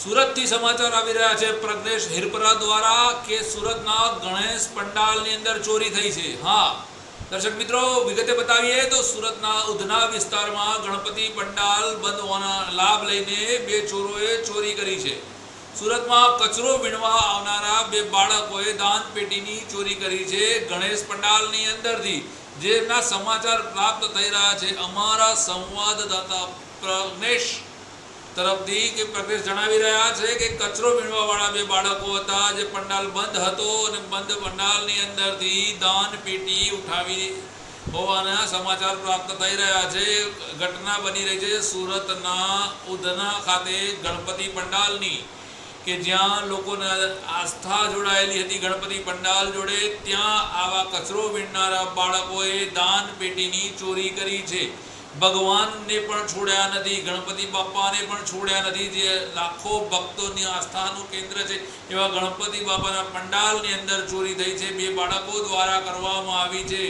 સુરતથી સમાચાર આવી રહ્યા છે પ્રજ્ઞેશ હિરપરા દ્વારા કે સુરતના ગણેશ પંડાલની અંદર ચોરી થઈ છે। હા દર્શક મિત્રો, વિગતે બતાવીએ તો સુરતના ઉધના વિસ્તારમાં ગણપતિ પંડાલ બંધ હોવાના લાભ લઈને બે ચોરોએ ચોરી કરી છે। સુરતમાં કચરો વીણવા આવનારા બે બાળકોએ દાન પેટીની ચોરી કરી છે। ગણેશ પંડાલની અંદરથી જેના સમાચાર પ્રાપ્ત થઈ રહ્યા છે અમારા સંવાદદાતા પ્રજ્ઞેશ તરફથી કે પ્રજ્ઞેશ જણાવી રહ્યા છે કે કચરો વીણવા વાળા બે બાળકો હતા જે પંડાલ બંધ હતો અને બંધ પંડાલની અંદરથી દાન પેટી ઉઠાવી હોવાના સમાચાર પ્રાપ્ત થઈ રહ્યા છે। ઘટના બની રહી છે સુરતના ઉધના ખાતે ગણપતિ પંડાલની કે જ્યાં લોકોને આસ્થા જોડાયેલી હતી ગણપતિ પંડાલ જોડે, ત્યાં આવા કચરો વીણનારા બાળકોએ દાન પેટીની ચોરી કરી છે। ભગવાનને પણ છોડ્યા નથી, ગણપતિ બાપાને પણ છોડ્યા નથી, જે લાખો ભક્તોની આસ્થાનું કેન્દ્ર છે એવા ગણપતિ બાપાના પંડાલની અંદર ચોરી થઈ છે, બે બાળકો દ્વારા કરવામાં આવી છે।